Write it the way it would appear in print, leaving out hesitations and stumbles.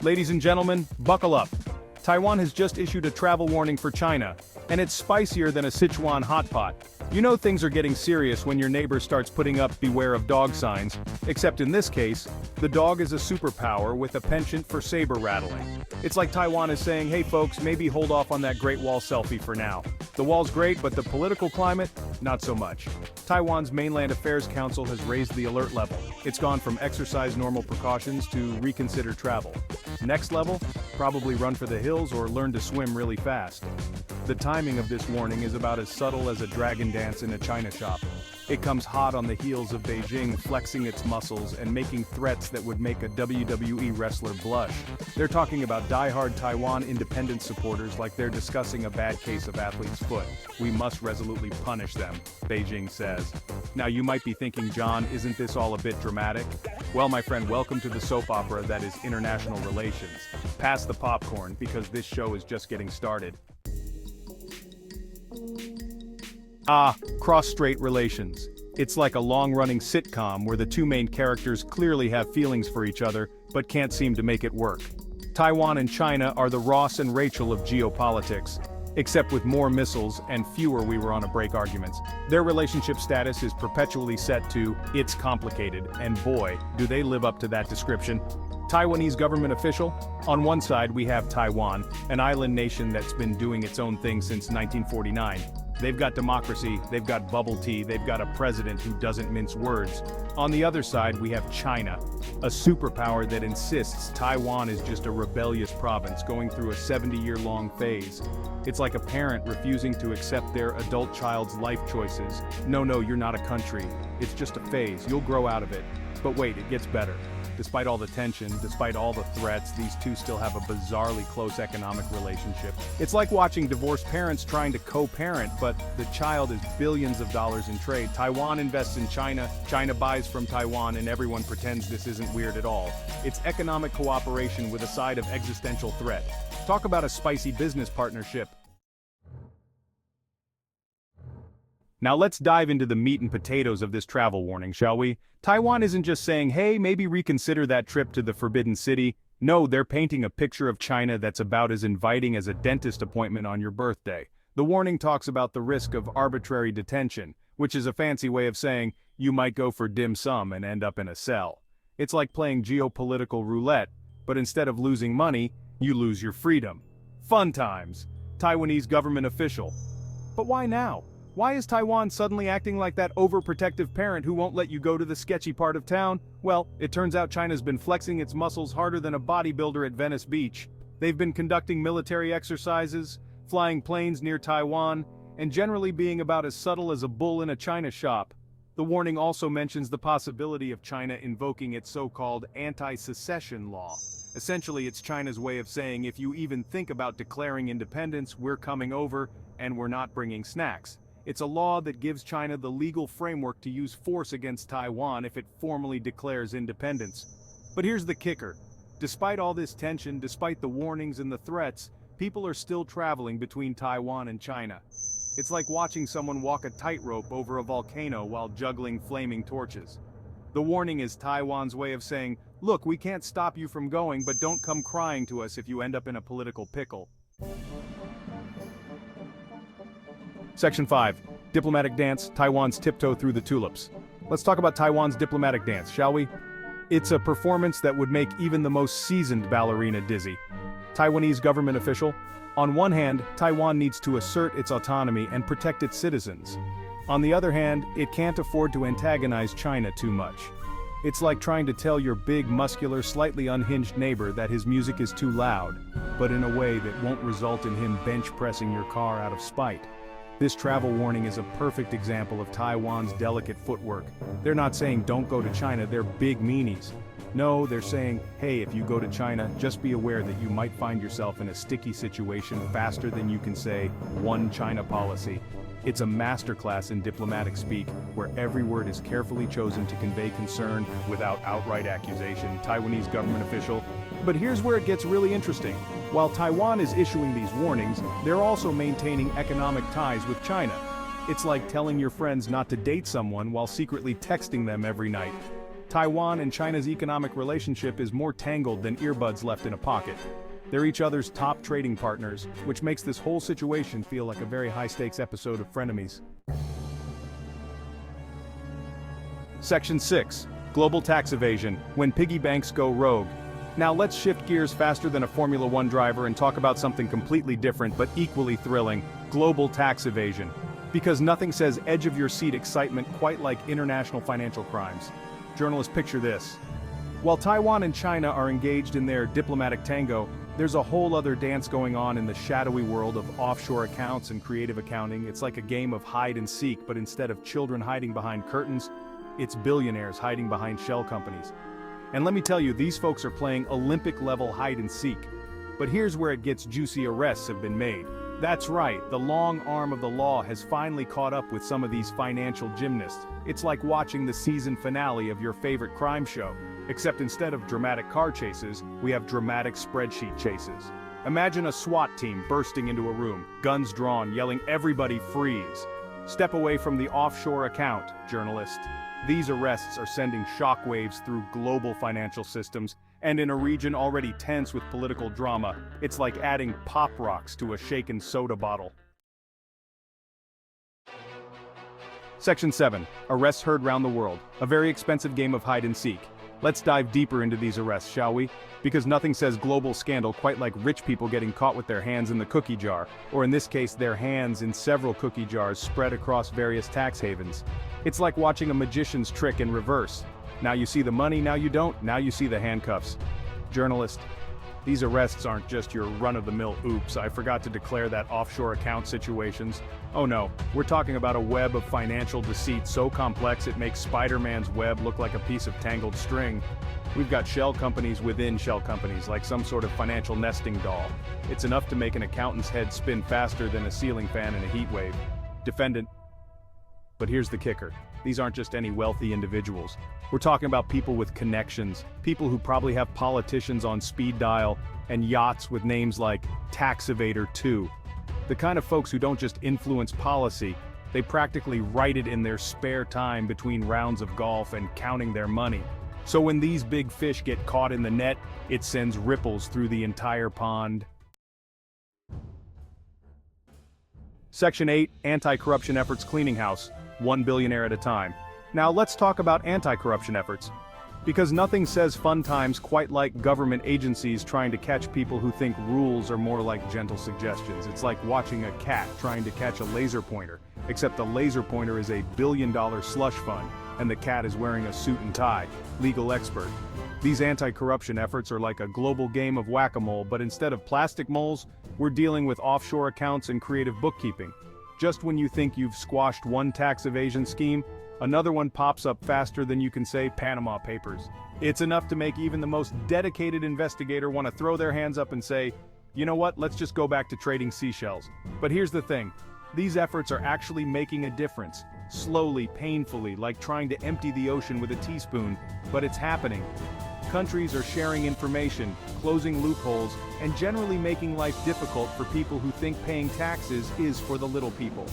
Ladies and gentlemen, buckle up. Taiwan has just issued a travel warning for China, and it's spicier than a Sichuan hot pot. You know things are getting serious when your neighbor starts putting up "beware of dog" signs, except in this case, the dog is a superpower with a penchant for saber rattling. It's like Taiwan is saying, hey folks, maybe hold off on that Great Wall selfie for now. The wall's great, but the political climate, not so much. Taiwan's Mainland Affairs Council has raised the alert level. It's gone from exercise normal precautions to reconsider travel. Next level? Probably run for the hills or learn to swim really fast. The timing of this warning is about as subtle as a dragon dance in a china shop. It comes hot on the heels of Beijing flexing its muscles and making threats that would make a WWE wrestler blush. They're talking about die-hard Taiwan independence supporters like they're discussing a bad case of athlete's foot. We must resolutely punish them, Beijing says. Now you might be thinking, John, isn't this all a bit dramatic? Well, my friend, welcome to the soap opera that is international relations. Pass the popcorn, because this show is just getting started. Cross-strait relations. It's like a long-running sitcom where the two main characters clearly have feelings for each other, but can't seem to make it work. Taiwan and China are the Ross and Rachel of geopolitics, except with more missiles and fewer "we were on a break" arguments. Their relationship status is perpetually set to "it's complicated," and boy, do they live up to that description. Taiwanese government official? On one side we have Taiwan, an island nation that's been doing its own thing since 1949. They've got democracy, they've got bubble tea, they've got a president who doesn't mince words. On the other side we have China, a superpower that insists Taiwan is just a rebellious province going through a 70-year-long phase. It's like a parent refusing to accept their adult child's life choices. No, you're not a country. It's just a phase, you'll grow out of it. But wait, it gets better. Despite all the tension, despite all the threats, these two still have a bizarrely close economic relationship. It's like watching divorced parents trying to co-parent, but the child is billions of dollars in trade. Taiwan invests in China, China buys from Taiwan, and everyone pretends this isn't weird at all. It's economic cooperation with a side of existential threat. Talk about a spicy business partnership. Now let's dive into the meat and potatoes of this travel warning, shall we? Taiwan isn't just saying, hey, maybe reconsider that trip to the Forbidden City. No, they're painting a picture of China that's about as inviting as a dentist appointment on your birthday. The warning talks about the risk of arbitrary detention, which is a fancy way of saying you might go for dim sum and end up in a cell. It's like playing geopolitical roulette, but instead of losing money, you lose your freedom. Fun times. Taiwanese government official. But why now? Why is Taiwan suddenly acting like that overprotective parent who won't let you go to the sketchy part of town? Well, it turns out China's been flexing its muscles harder than a bodybuilder at Venice Beach. They've been conducting military exercises, flying planes near Taiwan, and generally being about as subtle as a bull in a china shop. The warning also mentions the possibility of China invoking its so-called anti-secession law. Essentially, it's China's way of saying if you even think about declaring independence, we're coming over, and we're not bringing snacks. It's a law that gives China the legal framework to use force against Taiwan if it formally declares independence. But here's the kicker. Despite all this tension, despite the warnings and the threats, people are still traveling between Taiwan and China. It's like watching someone walk a tightrope over a volcano while juggling flaming torches. The warning is Taiwan's way of saying, look, we can't stop you from going, but don't come crying to us if you end up in a political pickle. Section 5. Diplomatic dance, Taiwan's tiptoe through the tulips. Let's talk about Taiwan's diplomatic dance, shall we? It's a performance that would make even the most seasoned ballerina dizzy. Taiwanese government official. On one hand, Taiwan needs to assert its autonomy and protect its citizens. On the other hand, it can't afford to antagonize China too much. It's like trying to tell your big, muscular, slightly unhinged neighbor that his music is too loud, but in a way that won't result in him bench pressing your car out of spite. This travel warning is a perfect example of Taiwan's delicate footwork. They're not saying don't go to China, they're big meanies. No, they're saying, hey, if you go to China, just be aware that you might find yourself in a sticky situation faster than you can say, one China policy. It's a masterclass in diplomatic speak, where every word is carefully chosen to convey concern without outright accusation. Taiwanese government official. But here's where it gets really interesting. While Taiwan is issuing these warnings, they're also maintaining economic ties with China. It's like telling your friends not to date someone while secretly texting them every night. Taiwan and China's economic relationship is more tangled than earbuds left in a pocket. They're each other's top trading partners, which makes this whole situation feel like a very high-stakes episode of Frenemies. Section 6. Global tax evasion, when piggy banks go rogue. Now let's shift gears faster than a Formula One driver and talk about something completely different but equally thrilling: global tax evasion. Because nothing says edge-of-your-seat excitement quite like international financial crimes. Journalists, picture this. While Taiwan and China are engaged in their diplomatic tango, there's a whole other dance going on in the shadowy world of offshore accounts and creative accounting. It's like a game of hide and seek, but instead of children hiding behind curtains, it's billionaires hiding behind shell companies. And let me tell you, these folks are playing Olympic-level hide and seek. But here's where it gets juicy: arrests have been made. That's right, the long arm of the law has finally caught up with some of these financial gymnasts. It's like watching the season finale of your favorite crime show. Except instead of dramatic car chases, we have dramatic spreadsheet chases. Imagine a SWAT team bursting into a room, guns drawn, yelling, "Everybody freeze." Step away from the offshore account, journalist. These arrests are sending shockwaves through global financial systems, and in a region already tense with political drama, it's like adding pop rocks to a shaken soda bottle. Section 7. Arrests heard round the world, a very expensive game of hide and seek. Let's dive deeper into these arrests, shall we? Because nothing says global scandal quite like rich people getting caught with their hands in the cookie jar, or in this case their hands in several cookie jars spread across various tax havens. It's like watching a magician's trick in reverse. Now you see the money, now you don't, now you see the handcuffs. Journalist, these arrests aren't just your run-of-the-mill "oops, I forgot to declare that" offshore account situations. Oh no, we're talking about a web of financial deceit so complex it makes Spider-Man's web look like a piece of tangled string. We've got shell companies within shell companies, like some sort of financial nesting doll. It's enough to make an accountant's head spin faster than a ceiling fan in a heat wave. Defendant. But here's the kicker. These aren't just any wealthy individuals. We're talking about people with connections, people who probably have politicians on speed dial, and yachts with names like Tax Evader 2. The kind of folks who don't just influence policy, they practically write it in their spare time between rounds of golf and counting their money. So when these big fish get caught in the net, it sends ripples through the entire pond. Section 8. Anti-corruption efforts cleaning house, one billionaire at a time. Now let's talk about anti-corruption efforts. Because nothing says fun times quite like government agencies trying to catch people who think rules are more like gentle suggestions. It's like watching a cat trying to catch a laser pointer, except the laser pointer is a billion-dollar slush fund, and the cat is wearing a suit and tie. Legal expert. These anti-corruption efforts are like a global game of whack-a-mole, but instead of plastic moles, we're dealing with offshore accounts and creative bookkeeping. Just when you think you've squashed one tax evasion scheme, another one pops up faster than you can say Panama Papers. It's enough to make even the most dedicated investigator want to throw their hands up and say, you know what, let's just go back to trading seashells. But here's the thing, these efforts are actually making a difference. Slowly, painfully, like trying to empty the ocean with a teaspoon, but it's happening. Countries are sharing information, closing loopholes, and generally making life difficult for people who think paying taxes is for the little people.